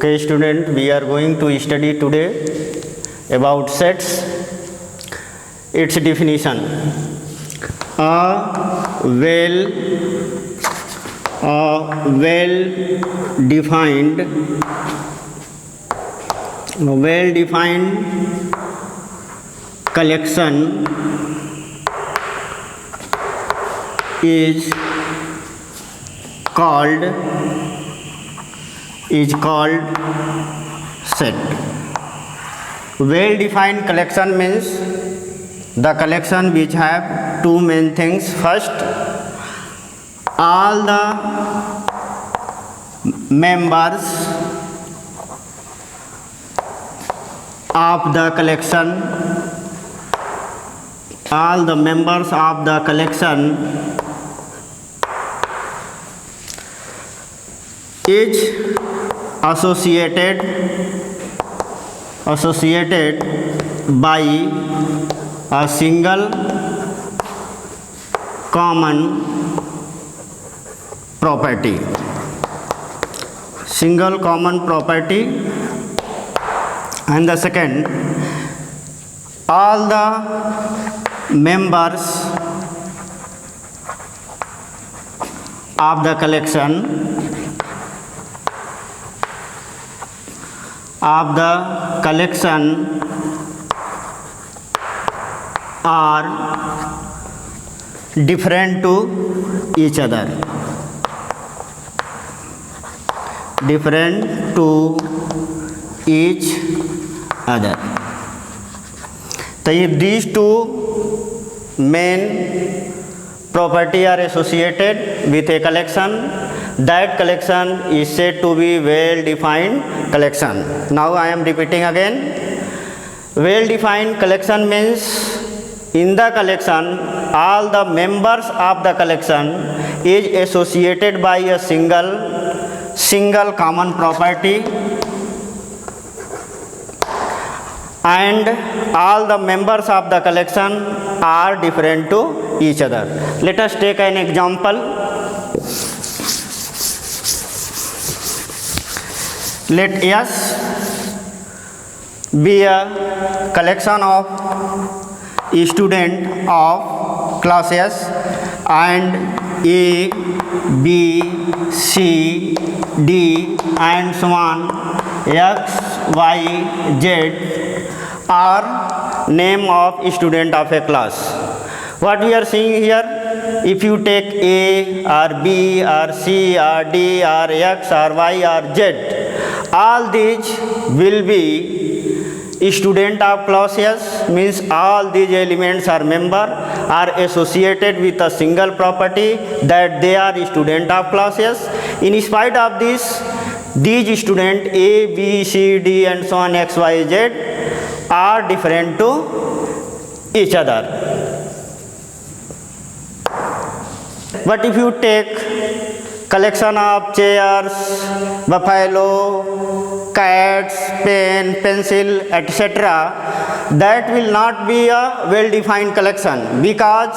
Okay, student, we are going to study today about sets. Its definition: a well-defined collection is called set. Well-defined collection means the collection which have two main things. First, all the members of the collection is associated by a single common property. And the second, all the members of the collection are different to each other. So if these two main property are associated with a collection, that collection is said to be well-defined collection. Now I am repeating again. Well-defined collection means in the collection all the members of the collection is associated by a single common property, and all the members of the collection are different to each other. Let us take an example. Let S be a collection of students of class S, and A, B, C, D and so on, X, Y, Z are name of student of a class. What we are seeing here, if you take A or B or C or D or X or Y or Z, all these will be student of class S, means all these elements are associated with a single property, that they are student of class S. In spite of this, these students A, B, C, D and so on, X, Y, Z are different to each other. But if you take collection of chairs, buffalo, cats, pen, pencil, etc., that will not be a well-defined collection, because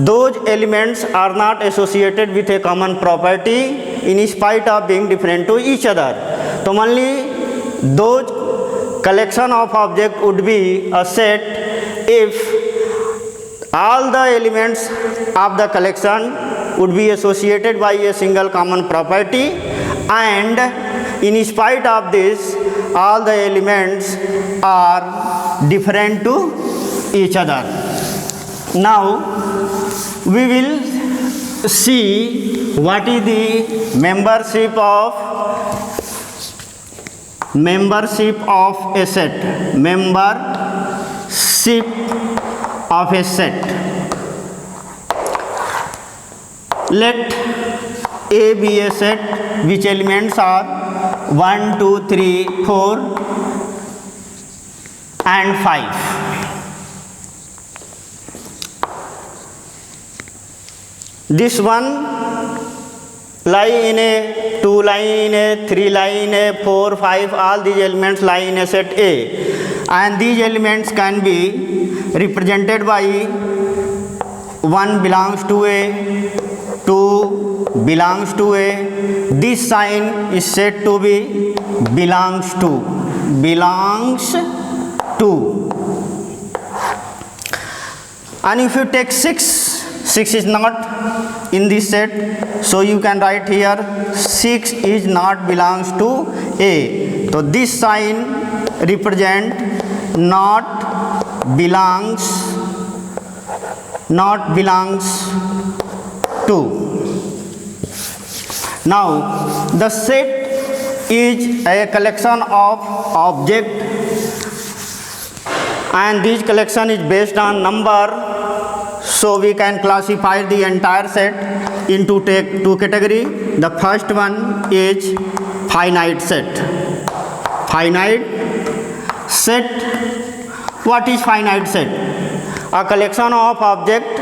those elements are not associated with a common property in spite of being different to each other. So only those collection of objects would be a set if all the elements of the collection would be associated by a single common property, and in spite of this, all the elements are different to each other. Now we will see what is the membership of a set. Let A be a set which elements are 1, 2, 3, 4 and 5. This one lie in a 2 lie in a 3 lie in a 4, 5, all these elements lie in a set A, and these elements can be represented by 1 belongs to A, 2 belongs to A. This sign is said to be belongs to. And if you take 6 is not in this set, so you can write here 6 is not belongs to A. So this sign represent not belongs to. Now the set is a collection of objects, and this collection is based on number. So we can classify the entire set into two categories. The first one is finite set. What is finite set? A collection of objects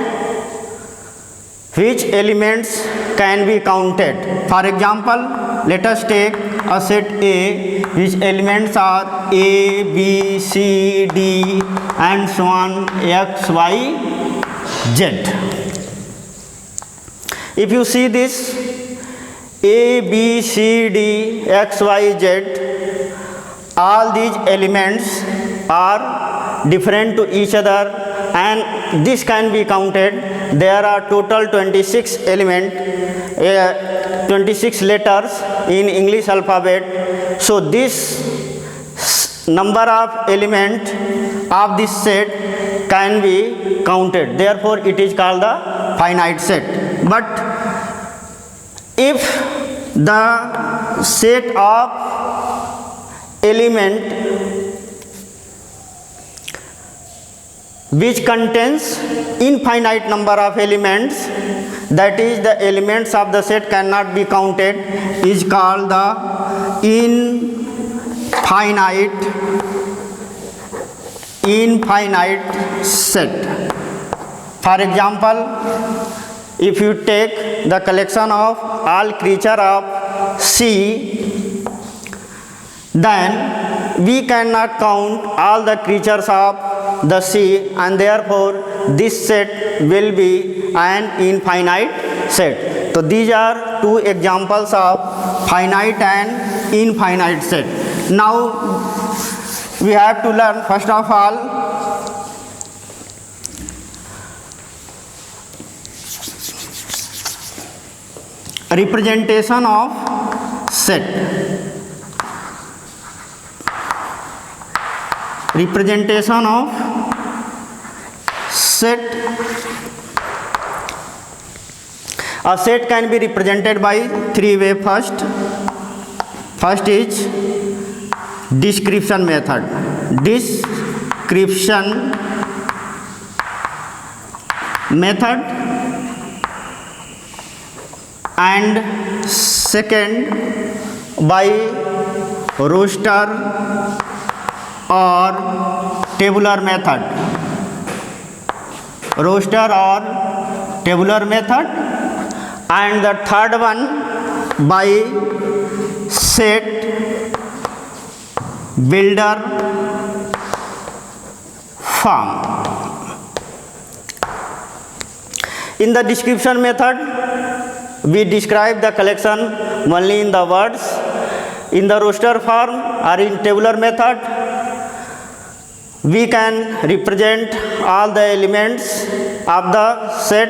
which elements can be counted. For example, let us take a set A, which elements are A, B, C, D, and so on, X, Y, Z. If you see this A, B, C, D, X, Y, Z, all these elements are different to each other, and this can be counted. There are total 26 elements, 26 letters in English alphabet. So this number of elements of this set can be counted. Therefore, it is called the finite set. But if the set of element which contains infinite number of elements, that is the elements of the set cannot be counted, is called the infinite set. For example, if you take the collection of all creatures of C, then we cannot count all the creatures of the sea, and therefore this set will be an infinite set. So these are two examples of finite and infinite set. Now we have to learn first of all representation of set. Representation of set. A set can be represented by three ways. First is description method. And second by roster or tabular method. And the third one by set builder form. In the description method, we describe the collection only in the words. In the roster form or in tabular method, we can represent all the elements of the set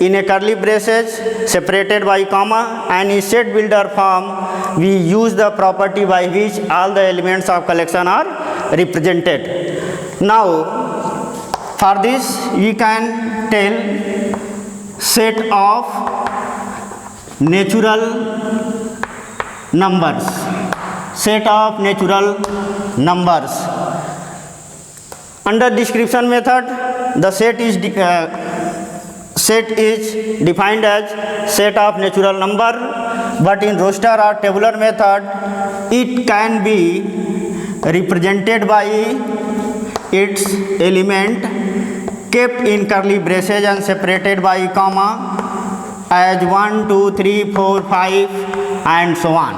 in a curly braces separated by comma, and in set builder form we use the property by which all the elements of collection are represented. Now for this we can tell set of natural numbers. Under description method, the set is defined as set of natural number, but in roster or tabular method, it can be represented by its element kept in curly braces and separated by comma as 1, 2, 3, 4, 5 and so on.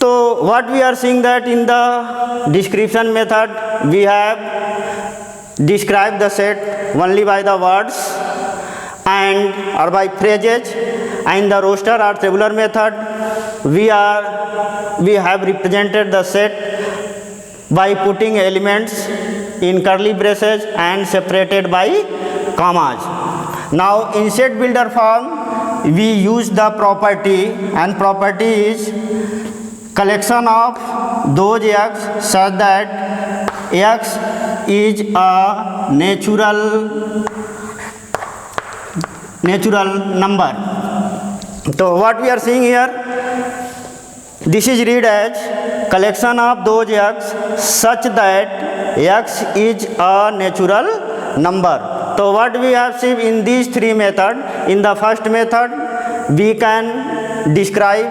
So what we are seeing that in the description method we have described the set only by the words, and or by phrases. And the roster or tabular method, we have represented the set by putting elements in curly braces and separated by commas. Now in set builder form, we use the property, and property is collection of those x such that x is a natural number. So what we are seeing here, this is read as collection of those x such that x is a natural number. So what we have seen in these three methods, in the first method we can describe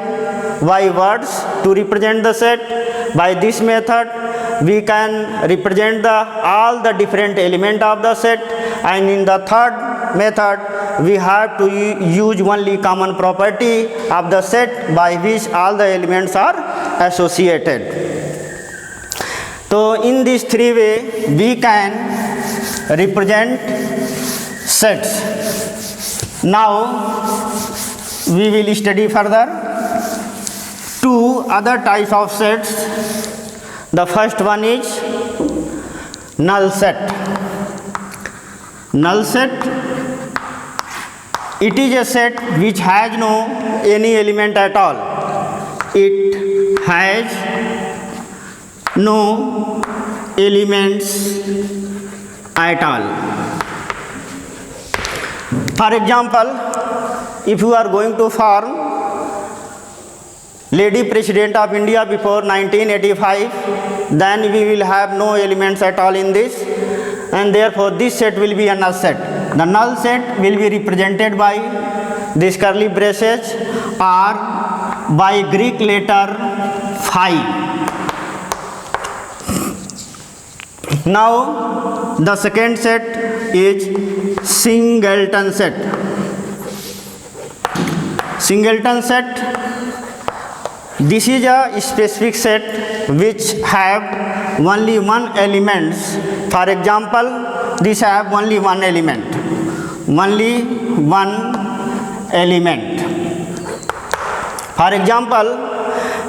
by words to represent the set. By this method we can represent all the different elements of the set. And in the third method we have to use only common property of the set by which all the elements are associated. So in these three ways we can represent sets. Now we will study further two other types of sets. The first one is null set. Null set, it is a set which has no any element at all. It has no elements at all. For example, if you are going to form Lady President of India before 1985, then we will have no elements at all in this, and therefore this set will be a null set. The null set will be represented by these curly braces or by Greek letter phi. Now the second set is singleton set. Singleton set, this is a specific set which have only one element. For example, this have only one element. Only one element. For example,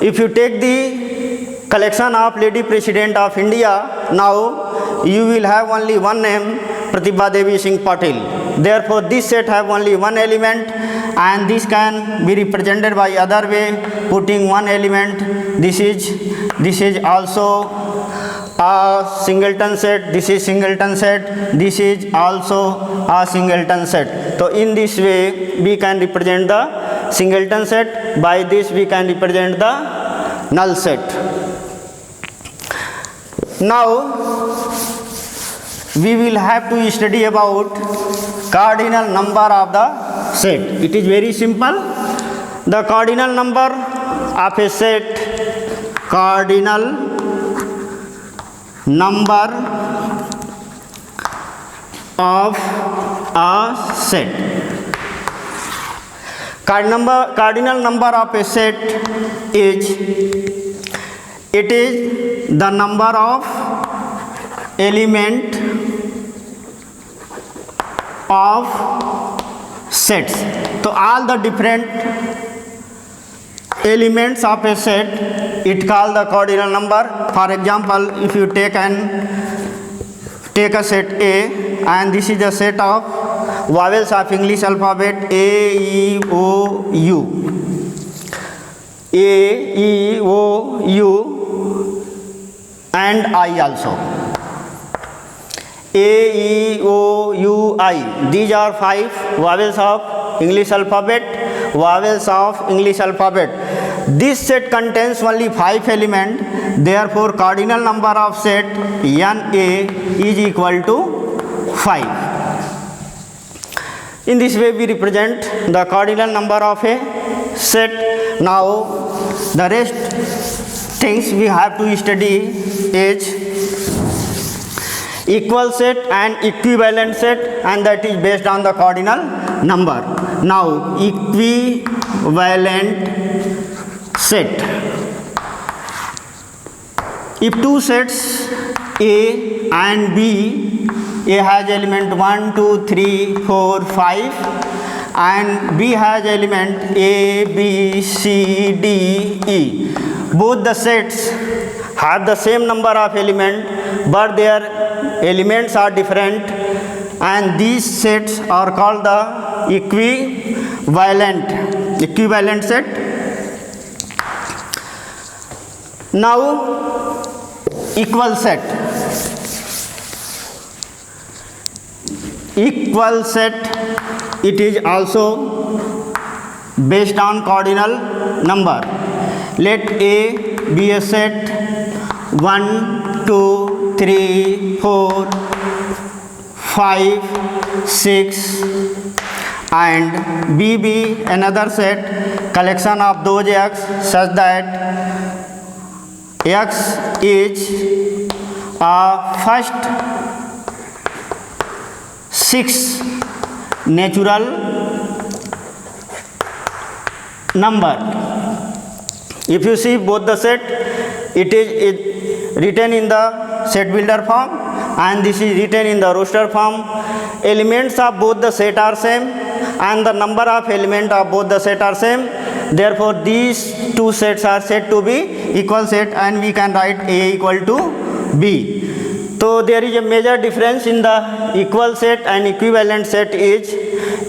if you take the collection of Lady President of India, now you will have only one name, Pratibha Devi Singh Patil. Therefore, this set have only one element, and this can be represented by other way, putting one element. This is also a singleton set. This is singleton set. This is also a singleton set. So in this way we can represent the singleton set. By this we can represent the null set. Now we will have to study about cardinal number of the set. It is very simple. The cardinal number of a set, cardinal number of a set. Cardinal number of a set is, it is the number of element of sets. So all the different elements of a set, it called the cardinal number. For example, if you take a set A, and this is a set of vowels of English alphabet A, E, O, U. A, E, O, U, and I also. A, E, O, U, I. These are 5 vowels of English alphabet. Vowels of English alphabet. This set contains only 5 elements. Therefore, cardinal number of set NA is equal to 5. In this way, we represent the cardinal number of a set. Now, the rest things we have to study is equal set and equivalent set, and that is based on the cardinal number. Now equivalent set, if two sets A and B A has element 1, 2, 3, 4, 5, and B has element A, B, C, D, E. Both the sets have the same number of elements, but their elements are different, and these sets are called the equivalent set. Now, equal set. Equal set, it is also based on cardinal number. Let A be a set 1, 2, 3, 4, 5, 6, and B be another set, collection of those x such that x is a first 6 natural number. If you see both the set, it is written in the set builder form, and this is written in the roster form. Elements of both the set are same, and the number of elements of both the set are same. Therefore, these two sets are said to be equal set, and we can write A equal to B. So there is a major difference in the equal set and equivalent set is,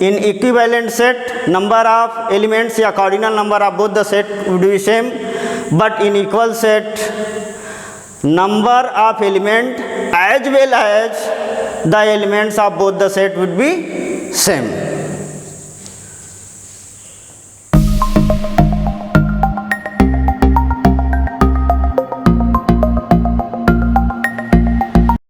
in equivalent set number of elements या cardinal number of both the set would be same, but in equal set number of element as well as the elements of both the set would be same.